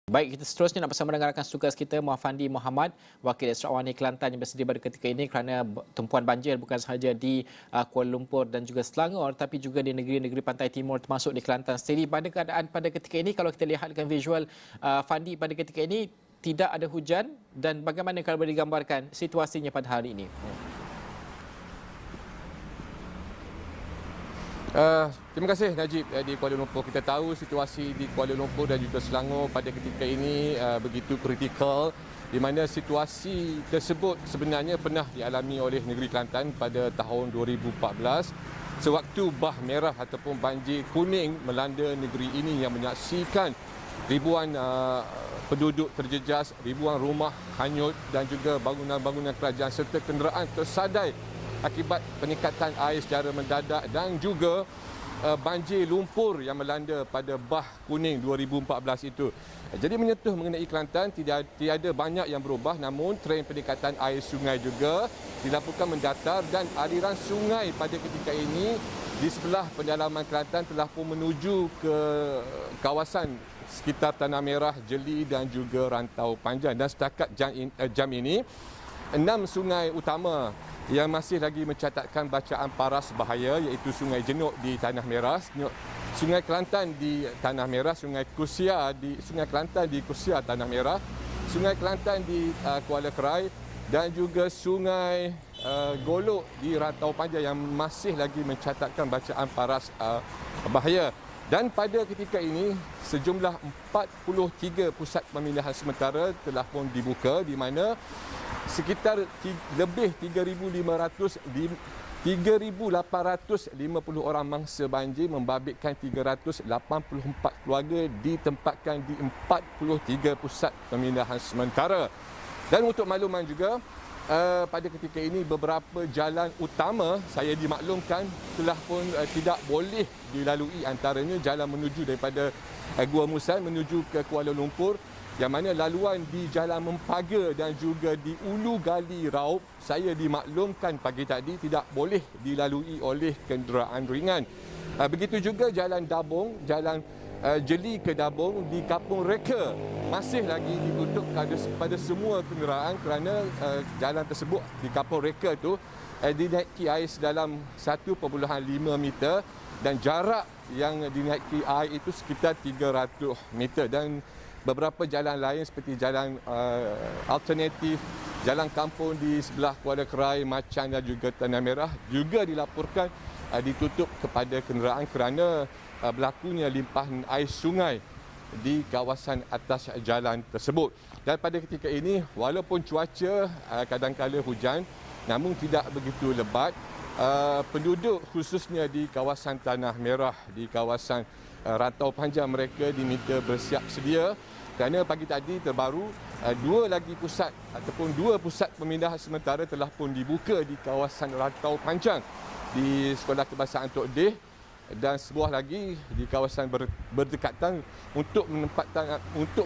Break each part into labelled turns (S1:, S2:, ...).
S1: Baik, kita seterusnya nak bersama dengan rakan tugas kita Muhammad Muhammad, Wakil Ekstraordinari Kelantan yang bersedia pada ketika ini kerana tumpuan banjir bukan sahaja di Kuala Lumpur dan juga Selangor tapi juga di negeri-negeri pantai timur termasuk di Kelantan sendiri. Pada keadaan pada ketika ini, kalau kita lihat dengan visual Fandi pada ketika ini tidak ada hujan, dan bagaimana kalau boleh digambarkan situasinya pada hari ini?
S2: Terima kasih Najib. Di Kuala Lumpur, kita tahu situasi di Kuala Lumpur dan juga Selangor pada ketika ini begitu kritikal, di mana situasi tersebut sebenarnya pernah dialami oleh negeri Kelantan pada tahun 2014 sewaktu bah merah ataupun banjir kuning melanda negeri ini yang menyaksikan ribuan penduduk terjejas, ribuan rumah hanyut dan juga bangunan-bangunan kerajaan serta kenderaan tersadai akibat peningkatan air secara mendadak dan juga banjir lumpur yang melanda pada bah kuning 2014 itu. Jadi menyentuh mengenai Kelantan, tiada banyak yang berubah, namun trend peningkatan air sungai juga dilaporkan mendatar dan aliran sungai pada ketika ini di sebelah pendalaman Kelantan telah pun menuju ke kawasan sekitar Tanah Merah, Jeli dan juga Rantau Panjang. Dan setakat jam ini 6 sungai utama yang masih lagi mencatatkan bacaan paras bahaya, iaitu Sungai Jenuk di Tanah Merah, Sungai Kelantan di Tanah Merah, Sungai Kelantan di Kusia Tanah Merah, Sungai Kelantan di Kuala Kerai dan juga Sungai Golok di Rantau Panjang yang masih lagi mencatatkan bacaan paras bahaya. Dan pada ketika ini sejumlah 43 pusat pemindahan sementara telah pun dibuka, di mana sekitar lebih 3,850 orang mangsa banjir membabitkan 384 keluarga ditempatkan di 43 pusat pemindahan sementara. Dan untuk makluman juga, pada ketika ini beberapa jalan utama saya dimaklumkan telah pun tidak boleh dilalui, antaranya jalan menuju daripada Gua Musang menuju ke Kuala Lumpur, yang mana laluan di Jalan Mempaga dan juga di Ulu Gali Raup saya dimaklumkan pagi tadi tidak boleh dilalui oleh kenderaan ringan. Begitu juga Jalan Dabung, Jalan Jeli ke Dabung di Kampung Reka masih lagi ditutup kepada semua kenderaan kerana jalan tersebut di Kampung Reka itu dinaiki air sedalam 1.5 meter dan jarak yang dinaiki air itu sekitar 300 meter. Dan beberapa jalan lain seperti jalan alternatif, jalan kampung di sebelah Kuala Kerai, Macan dan juga Tanah Merah juga dilaporkan ditutup kepada kenderaan kerana berlakunya limpahan air sungai di kawasan atas jalan tersebut. Dan pada ketika ini, walaupun cuaca kadang-kala hujan, namun tidak begitu lebat, penduduk khususnya di kawasan Tanah Merah, di kawasan Rantau Panjang, mereka diminta bersiap sedia kerana pagi tadi terbaru dua pusat pemindahan sementara telah pun dibuka di kawasan Rantau Panjang di Sekolah Kebangsaan Tok Deh dan sebuah lagi di kawasan berdekatan untuk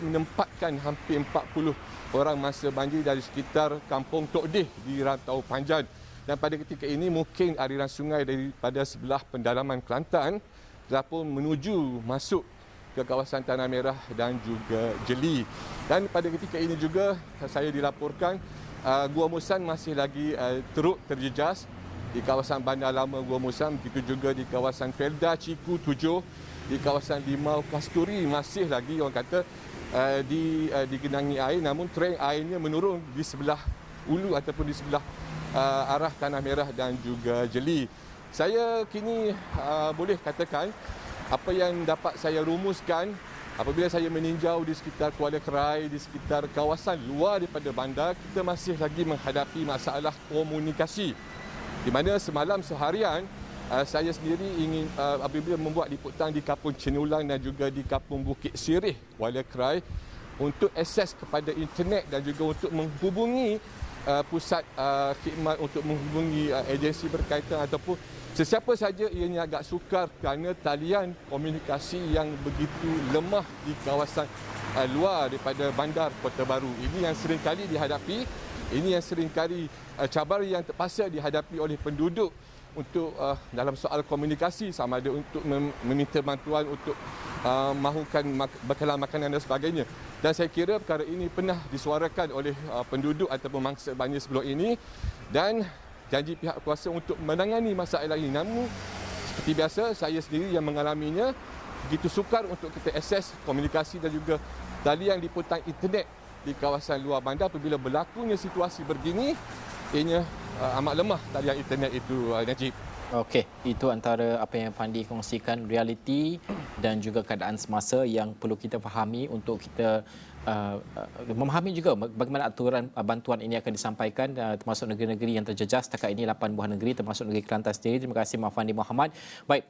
S2: menempatkan hampir 40 orang mangsa banjir dari sekitar Kampung Tok Deh di Rantau Panjang. Dan pada ketika ini mungkin aliran sungai daripada sebelah pendalaman Kelantan telah pun menuju masuk ke kawasan Tanah Merah dan juga Jeli. Dan pada ketika ini juga saya dilaporkan Gua Musang masih lagi teruk terjejas di kawasan Bandar Lama Gua Musang, begitu juga di kawasan Felda Ciku 7, di kawasan Limau Kasturi masih lagi orang kata digenangi air, namun trend airnya menurun di sebelah ulu ataupun di sebelah arah Tanah Merah dan juga Jeli. Saya kini boleh katakan apa yang dapat saya rumuskan apabila saya meninjau di sekitar Kuala Kerai, di sekitar kawasan luar daripada bandar, kita masih lagi menghadapi masalah komunikasi. Di mana semalam seharian saya sendiri ingin apabila membuat liputan di Kampung Cenulang dan juga di Kampung Bukit Sirih, Kuala Kerai, untuk akses kepada internet dan juga untuk menghubungi pusat khidmat, untuk menghubungi agensi berkaitan ataupun sesiapa saja ianya agak sukar kerana talian komunikasi yang begitu lemah di kawasan luar daripada bandar Kota Baru. Ini yang seringkali dihadapi, ini yang seringkali cabaran yang terpaksa dihadapi oleh penduduk untuk dalam soal komunikasi, sama ada untuk meminta bantuan untuk mahukan bekalan makanan dan sebagainya. Dan saya kira perkara ini pernah disuarakan oleh penduduk ataupun mangsa banjir sebelum ini, dan janji pihak kuasa untuk menangani masalah ini. Namun seperti biasa, saya sendiri yang mengalaminya begitu sukar untuk kita akses komunikasi dan juga talian liputan internet di kawasan luar bandar. Apabila berlakunya situasi begini, ianya amat lemah talian internet itu, Najib.
S1: Okey, itu antara apa yang Fandi kongsikan, realiti dan juga keadaan semasa yang perlu kita fahami untuk kita memahami juga bagaimana aturan bantuan ini akan disampaikan, termasuk negeri-negeri yang terjejas. Setakat ini 8 buah negeri termasuk negeri Kelantan sendiri. Terima kasih Fandi Mohamad. Baik.